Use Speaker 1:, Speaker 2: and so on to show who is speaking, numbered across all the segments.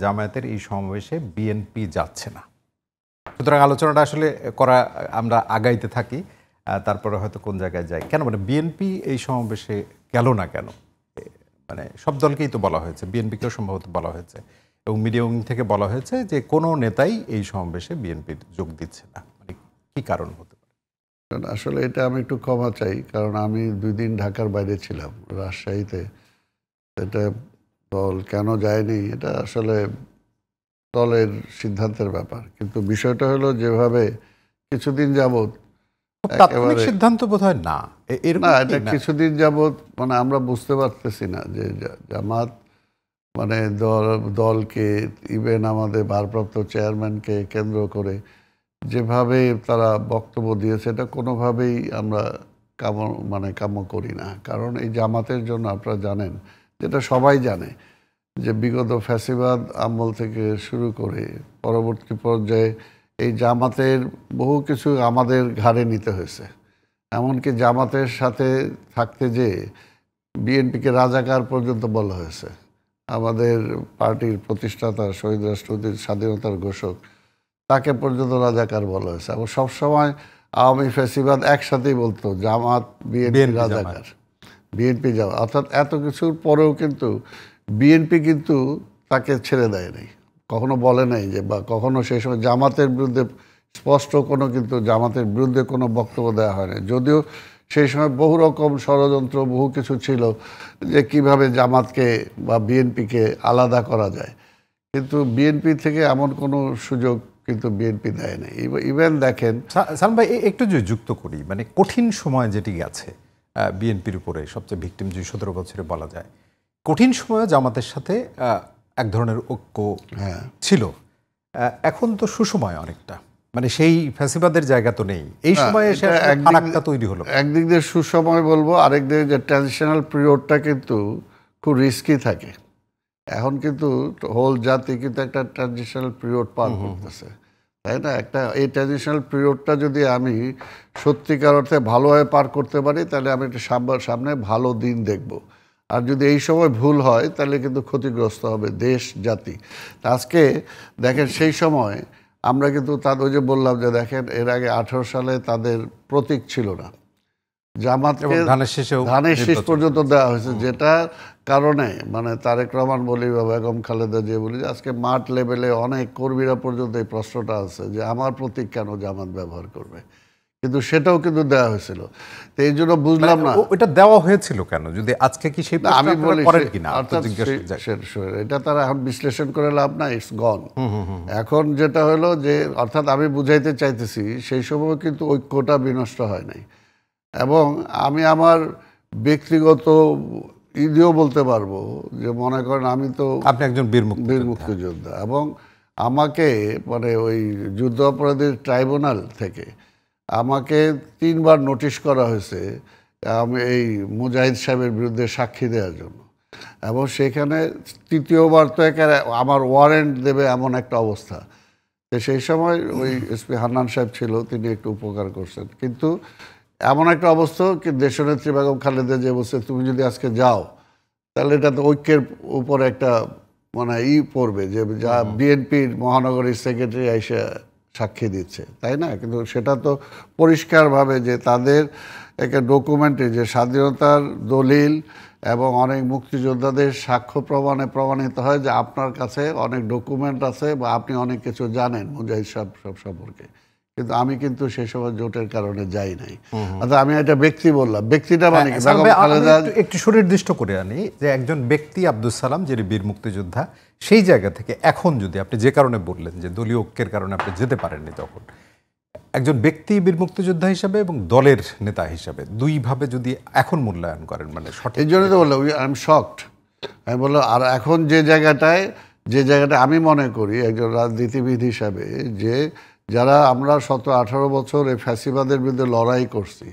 Speaker 1: জামায়াতের এই সমাবেশে বিএনপি যাচ্ছে না। সুতরাং আলোচনাটা আসলে করা আমরা আগাইতে থাকি, তারপরে হয়তো কোন জায়গায় যাই। কেন মানে বিএনপি এই সমাবেশে গেল না কেন? মানে সব দলকেই তো বলা হয়েছে, বিএনপিকেও সম্ভবত বলা হয়েছে এবং মিডিয়া উইং থেকে বলা হয়েছে যে কোনো নেতাই এই সমাবেশে বিএনপির যোগ দিচ্ছে না। মানে কি কারণ হতে পারে?
Speaker 2: আসলে এটা আমি একটু ক্ষমা চাই, কারণ আমি 2 দিন ঢাকার বাইরে ছিলাম, রাজশাহীতে। এটা দল কেন যায়নি এটা আসলে দলের সিদ্ধান্তের ব্যাপার, কিন্তু বিষয়টা হলো যেভাবে কিছুদিন যাবৎ
Speaker 1: তাৎক্ষণিক সিদ্ধান্ত বোধহয় না,
Speaker 2: না, এটা কিছুদিন যাবৎ মানে আমরা বুঝতে পারতেছি না যে জামাত মানে দলকে ইভেন আমাদের ভারপ্রাপ্ত চেয়ারম্যানকে কেন্দ্র করে যেভাবে তারা বক্তব্য দিয়েছে এটা কোনোভাবেই আমরা কাম্য করি না। কারণ এই জামাতের জন্য আপনারা জানেন, যেটা সবাই জানে, যে বিগত ফ্যাসিবাদ আমল থেকে শুরু করে পরবর্তী পর্যায়ে এই জামাতের বহু কিছু আমাদের ঘাড়ে নিতে হয়েছে। এমনকি জামাতের সাথে থাকতে যে বিএনপিকে রাজাকার পর্যন্ত বলা হয়েছে। আমাদের পার্টির প্রতিষ্ঠাতা শহীদ রাষ্ট্রপতির স্বাধীনতার ঘোষক, তাকে পর্যন্ত রাজাকার বলা হয়েছে। এবং সবসময় আওয়ামী ফ্যাসিবাদ একসাথেই বলতো জামাত বিএনপি রাজাকার, বিএনপি জামাত। অর্থাৎ এত কিছুর পরেও কিন্তু বিএনপি কিন্তু তাকে ছেড়ে দেয় নাই, কখনো বলে নাই যে, বা কখনো সেই সময় জামাতের বিরুদ্ধে স্পষ্ট কোনো কিন্তু জামাতের বিরুদ্ধে কোনো বক্তব্য দেওয়া হয় না। যদিও সেই সময় বহু রকম ষড়যন্ত্র বহু কিছু ছিল যে কিভাবে জামাতকে বা বিএনপিকে আলাদা করা যায়, কিন্তু বিএনপি থেকে এমন কোনো সুযোগ কিন্তু বিএনপি দেয় নাই। ইভেন দেখেন
Speaker 1: সালমান ভাই, একটু যদি যুক্ত করি, মানে কঠিন সময় যেটি গেছে বিএনপির উপরে সবচেয়ে ভিকটিম যে 17 বছরে বলা যায়, কঠিন সময়ে জামাতের সাথে এক ধরনের ঐক্য ছিল। এখন তো সুসময় অনেকটা, মানে সেই ফ্যাসিবাদের জায়গা তো নেই এই সময়ে এসে ফারাকটা তৈরি হলো।
Speaker 2: একদিক দিয়ে সুসময় বলবো, আরেক দিকে যে ট্রানজিশনাল পিরিয়ডটা কিন্তু খুব রিস্কি থাকে। এখন কিন্তু হোল জাতি কিন্তু একটা ট্রানজিশনাল পিরিয়ড পার করতেছে, তাই না? এই ট্রানজিশনাল পিরিয়ডটা যদি আমি সত্যিকার অর্থে ভালোভাবে পার করতে পারি, তাহলে আমি একটা সামনে ভালো দিন দেখব। আর যদি এই সময় ভুল হয়, তাহলে কিন্তু ক্ষতিগ্রস্ত হবে দেশ জাতি। আজকে দেখেন, সেই সময় আমরা কিন্তু ওই যে বললাম যে দেখেন, এর আগে 18 সালে তাদের প্রতীক ছিল না, জামাতকে ধানের শীষ পর্যন্ত দেওয়া হয়েছে, যেটা কারণে মানে তারেক রহমান বলি বা বেগম খালেদা যে বলি, আজকে মাঠ লেভেলে অনেক কর্মীরা পর্যন্ত এই প্রশ্নটা আছে যে আমার প্রতীক কেন জামাত ব্যবহার করবে, কিন্তু সেটাও কিন্তু দেওয়া হয়েছিল। তো এই জন্য বুঝলাম না
Speaker 1: এটা দেওয়া হয়েছিল কেন, যদি আজকে কি সেই
Speaker 2: আমি বলি এটা তারা এখন বিশ্লেষণ করে লাভ না, ইটস গন। এখন যেটা হলো যে, অর্থাৎ আমি বুঝাইতে চাইতেছি সেই সময় কিন্তু ঐক্যটা বিনষ্ট হয় নাই। এবং আমি আমার ব্যক্তিগত ইদিও বলতে পারবো যে, মনে করেন আমি তো
Speaker 1: আপনি একজন বীর
Speaker 2: মুক্তিযোদ্ধা, এবং আমাকে মানে ওই যুদ্ধ অপরাধীর ট্রাইব্যুনাল থেকে আমাকে 3 বার নোটিশ করা হয়েছে আমি এই মুজাহিদ সাহেবের বিরুদ্ধে সাক্ষী দেওয়ার জন্য, এবং সেখানে 3য়বার তো আমার ওয়ারেন্ট দেবে এমন একটা অবস্থা। তো সেই সময় ওই এসপি হান্নান সাহেব ছিল, তিনি একটু উপকার করছেন, কিন্তু এমন একটা অবস্থা কি দেশনেত্রী বেগম খালেদা যে বলছে, তুমি যদি আজকে যাও তাহলে এটা তো ঐক্যের উপর একটা মানে পড়বে, যে যা বিএনপির মহানগরীর সেক্রেটারি এসে সাক্ষী দিচ্ছে, তাই না? কিন্তু সেটা তো পরিষ্কারভাবে যে তাদের একটা ডকুমেন্টে যে স্বাধীনতার দলিল এবং অনেক মুক্তিযোদ্ধাদের সাক্ষ্য প্রমাণে প্রমাণিত হয় যে আপনার কাছে অনেক ডকুমেন্ট আছে বা আপনি অনেক কিছু জানেন মুজাহিদ সব সম্পর্কে, কিন্তু আমি কিন্তু সেই সময় জোটের কারণে যাই নাই। আচ্ছা, আমি একটা ব্যক্তি বললাম, ব্যক্তিটা মানে
Speaker 1: একটু সুনির্দিষ্ট করে আনি যে একজন ব্যক্তি আব্দুস সালাম যিনি বীর মুক্তিযোদ্ধা, সেই জায়গা থেকে এখন যদি আপনি যে কারণে বললেন যে দলীয় ঐক্যের কারণে আপনি যেতে পারেননি, তখন একজন ব্যক্তি বীর মুক্তিযোদ্ধা হিসাবে এবং দলের নেতা হিসাবে দুইভাবে যদি এখন মূল্যায়ন করেন, মানে সঠিক।
Speaker 2: এই জন্যই তো বললাম আই এম শকড। আমি বললাম, আর এখন যে জায়গাটা আমি মনে করি একজন রাজনীতিবিদ হিসাবে, যে যারা আমরা 17-18 বছর এই ফ্যাসিবাদের বিরুদ্ধে লড়াই করছি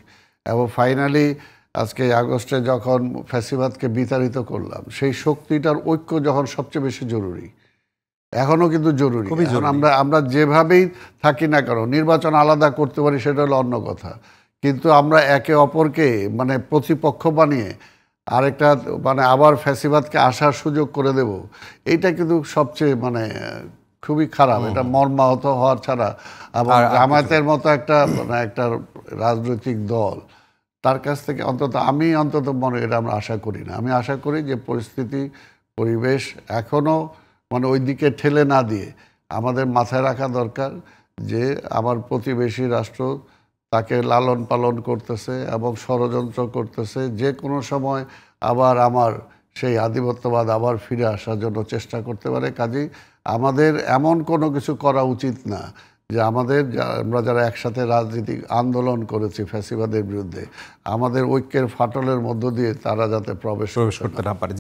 Speaker 2: এবং ফাইনালি আজকে আগস্টে যখন ফ্যাসিবাদকে বিতাড়িত করলাম, সেই শক্তিটার ঐক্য যখন সবচেয়ে বেশি জরুরি, এখনও কিন্তু জরুরি। আমরা যেভাবেই থাকি না কেন, নির্বাচন আলাদা করতে পারি সেটা হলো অন্য কথা, কিন্তু আমরা একে অপরকে মানে প্রতিপক্ষ বানিয়ে আরেকটা মানে আবার ফ্যাসিবাদকে আসার সুযোগ করে দেব, এইটা কিন্তু সবচেয়ে মানে খুবই খারাপ। এটা মর্মাহত হওয়ার ছাড়া, এবং জামায়াতের মতো একটা মানে একটা রাজনৈতিক দল, তার কাছ থেকে আমি অন্তত মনে এটা আমরা আশা করি না। আমি আশা করি যে পরিস্থিতি পরিবেশ এখনো মানে ওই দিকে ঠেলে না দিয়ে আমাদের মাথায় রাখা দরকার যে আমার প্রতিবেশী রাষ্ট্র তাকে লালন পালন করতেছে এবং ষড়যন্ত্র করতেছে, যে কোনো সময় আবার আমার সেই আধিপত্যবাদ আবার ফিরে আসার জন্য চেষ্টা করতে পারে। কাজেই আমাদের এমন কোনো কিছু করা উচিত না যে আমরা যারা একসাথে রাজনীতিক আন্দোলন করেছি ফ্যাসিবাদের বিরুদ্ধে, আমাদের ঐক্যের ফাটলের মধ্য দিয়ে তারা যাতে প্রবেশ
Speaker 1: করতে না পারে।